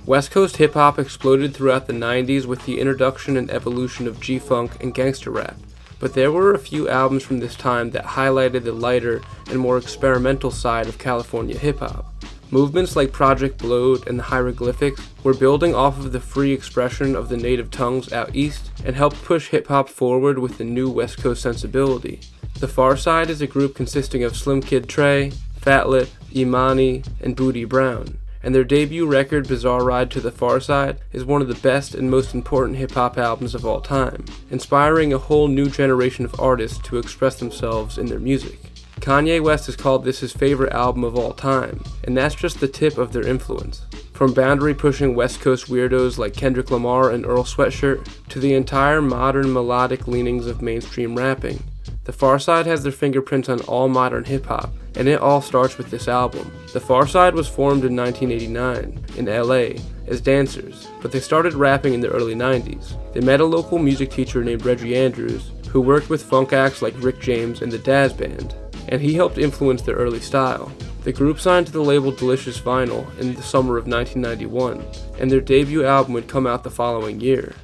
West Coast hip-hop exploded throughout the 90s with the introduction and evolution of G-Funk and gangster rap, but there were a few albums from this time that highlighted the lighter and more experimental side of California hip-hop. Movements like Project Blowed and the Hieroglyphics were building off of the free expression of the native tongues out east and helped push hip-hop forward with the new West Coast sensibility. The Pharcyde is a group consisting of Slim Kid Trey, Fat Lip, Imani, and Booty Brown, and their debut record Bizarre Ride to the Pharcyde is one of the best and most important hip-hop albums of all time, inspiring a whole new generation of artists to express themselves in their music. Kanye West has called this his favorite album of all time, and that's just the tip of their influence. From boundary-pushing West Coast weirdos like Kendrick Lamar and Earl Sweatshirt, to the entire modern melodic leanings of mainstream rapping, the Pharcyde has their fingerprints on all modern hip-hop, and it all starts with this album. The Pharcyde was formed in 1989 in LA as dancers, but they started rapping in the early 90s. They met a local music teacher named Reggie Andrews, who worked with funk acts like Rick James and the Daz Band, and he helped influence their early style. The group signed to the label Delicious Vinyl in the summer of 1991, and their debut album would come out the following year.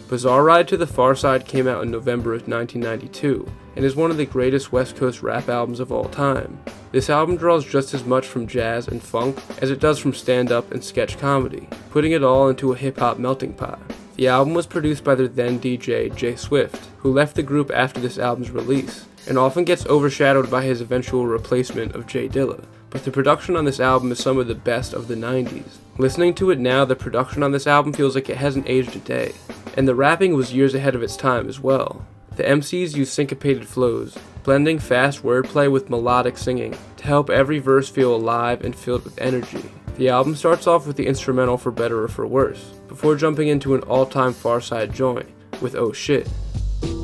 Bizarre Ride to the Pharcyde came out in November of 1992, and is one of the greatest West Coast rap albums of all time. This album draws just as much from jazz and funk as it does from stand-up and sketch comedy, putting it all into a hip-hop melting pot. The album was produced by their then DJ, Jay Swift, who left the group after this album's release, and often gets overshadowed by his eventual replacement of Jay Dilla. But the production on this album is some of the best of the 90s. Listening to it now, the production on this album feels like it hasn't aged a day, and the rapping was years ahead of its time as well. The MCs use syncopated flows, blending fast wordplay with melodic singing to help every verse feel alive and filled with energy. The album starts off with the instrumental For Better or For Worse, before jumping into an all-time Pharcyde joint with Oh Shit.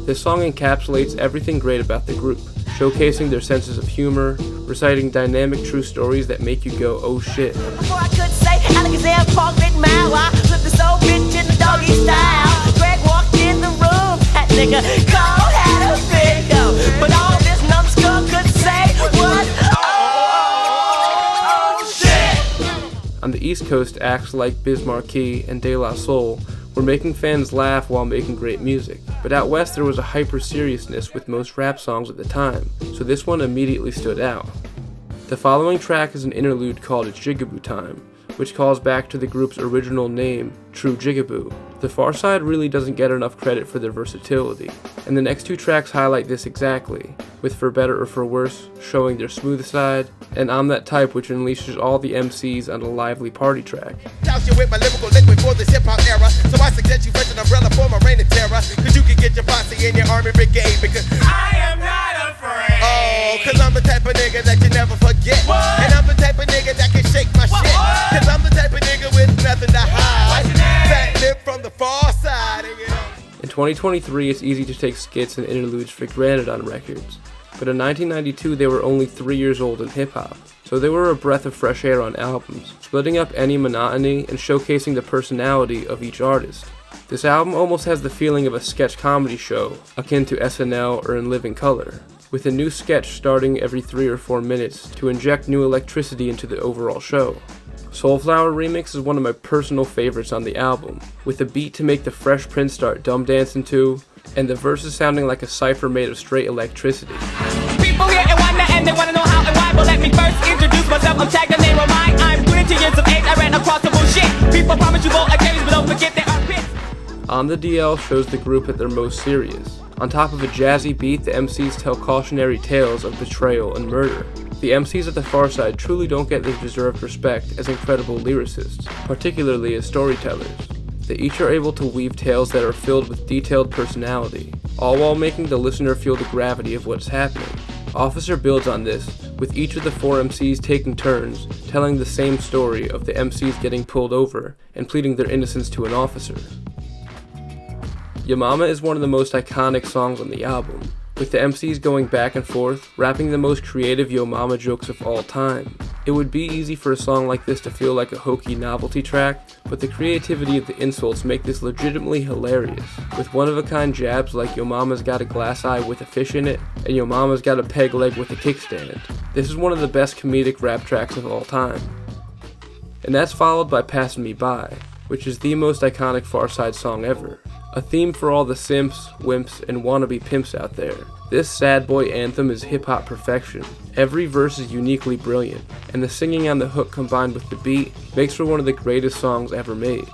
This song encapsulates everything great about the group, showcasing their senses of humor, reciting dynamic true stories that make you go, oh shit. Before I could say, Alexander Park didn't matter. I flipped the soul bitch in the doggy style. Greg walked in the room, that nigga Cole had a fit though. But all this numbskull could say was, oh shit. On the East Coast, acts like Biz Markie and De La Soul were making fans laugh while making great music. But out west there was a hyper-seriousness with most rap songs at the time, so this one immediately stood out. The following track is an interlude called It's Jigaboo Time, which calls back to the group's original name, True Jigaboo. The Pharcyde really doesn't get enough credit for their versatility, and the next two tracks highlight this exactly, with For Better or For Worse showing their smooth side, and I'm That Type, which unleashes all the MCs on a lively party track. With my lyrical liquid for this hip-hop era, so I suggest you fetch an umbrella for my reign of terror, cause you can get your posse in your army brigade, because I am not afraid. Oh, cause I'm the type of nigga that you never forget. What? And I'm the type of nigga that can shake my shit. Cause I'm the type of nigga with nothing to hide. What's your name? Fat Lip from the far side. In 2023, it's easy to take skits and interludes for granted on records, but in 1992 they were only 3 years old in hip-hop, so they were a breath of fresh air on albums, splitting up any monotony and showcasing the personality of each artist. This album almost has the feeling of a sketch comedy show, akin to SNL or In Living Color, with a new sketch starting every 3 or 4 minutes to inject new electricity into the overall show. Soulflower Remix is one of my personal favorites on the album, with a beat to make the Fresh Prince start dumb dancing to, and the verses sounding like a cipher made of straight electricity. People here and wonder and they wanna know how and why. But let me first introduce myself. I'm tagged the name of mine. I'm 22 years of age. I ran across the bullshit. People promise you won't against, but don't forget there are pits. On the DL shows the group at their most serious. On top of a jazzy beat, the MCs tell cautionary tales of betrayal and murder. The MCs at the Pharcyde truly don't get their deserved respect as incredible lyricists, particularly as storytellers. They each are able to weave tales that are filled with detailed personality, all while making the listener feel the gravity of what's happening. Officer builds on this, with each of the 4 MCs taking turns, telling the same story of the MCs getting pulled over and pleading their innocence to an officer. Ya Mama is one of the most iconic songs on the album, with the MCs going back and forth, rapping the most creative Yo Mama jokes of all time. It would be easy for a song like this to feel like a hokey novelty track, but the creativity of the insults make this legitimately hilarious, with one-of-a-kind jabs like Yo Mama's got a glass eye with a fish in it, and Yo Mama's got a peg leg with a kickstand. This is one of the best comedic rap tracks of all time. And that's followed by Passin' Me By, which is the most iconic Pharcyde song ever. A theme for all the simps, wimps, and wannabe pimps out there. This sad boy anthem is hip-hop perfection. Every verse is uniquely brilliant, and the singing on the hook combined with the beat makes for one of the greatest songs ever made.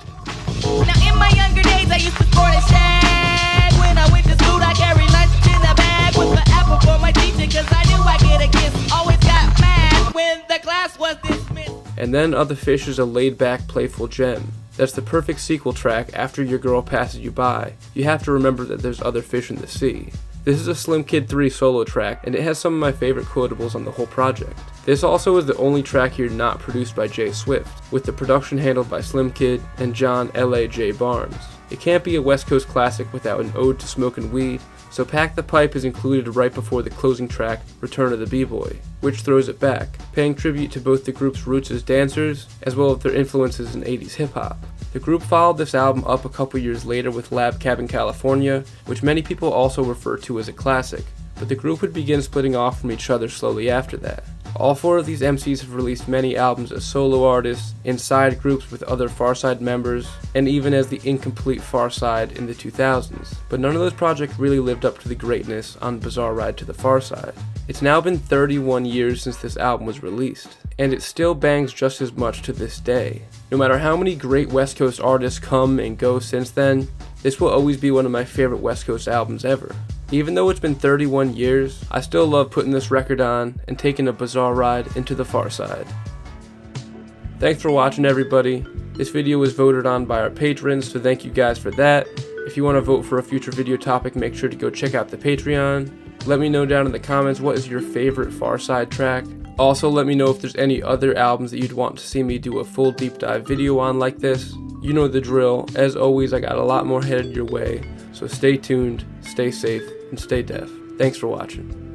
Now in my younger days I used to sport a shag. When I went to school I carried lunch in a bag with the apple for my teacher, cause I knew I'd get a kiss. Always got mad when the class was dismissed. And then Other Fish is a laid-back, playful gem. That's the perfect sequel track after Your Girl Passes You By. You have to remember that there's other fish in the sea. This is a Slim Kid 3 solo track, and it has some of my favorite quotables on the whole project. This also is the only track here not produced by Jay Swift, with the production handled by Slim Kid and John L.A.J. Barnes. It can't be a West Coast classic without an ode to smoking weed, so Pack the Pipe is included right before the closing track, Return of the B-Boy, which throws it back, paying tribute to both the group's roots as dancers, as well as their influences in 80s hip-hop. The group followed this album up a couple years later with Lab Cabin California, which many people also refer to as a classic, but the group would begin splitting off from each other slowly after that. All four of these MCs have released many albums as solo artists, in side groups with other Pharcyde members, and even as the incomplete Pharcyde in the 2000s, but none of those projects really lived up to the greatness on Bizarre Ride to the Pharcyde. It's now been 31 years since this album was released, and it still bangs just as much to this day. No matter how many great West Coast artists come and go since then, this will always be one of my favorite West Coast albums ever. Even though it's been 31 years, I still love putting this record on and taking a bizarre ride into the Pharcyde. Thanks for watching, everybody. This video was voted on by our patrons, so thank you guys for that. If you want to vote for a future video topic, make sure to go check out the Patreon. Let me know down in the comments what is your favorite Pharcyde track. Also, let me know if there's any other albums that you'd want to see me do a full deep dive video on like this. You know the drill. As always, I got a lot more headed your way, so stay tuned, stay safe, and stay deaf. Thanks for watching.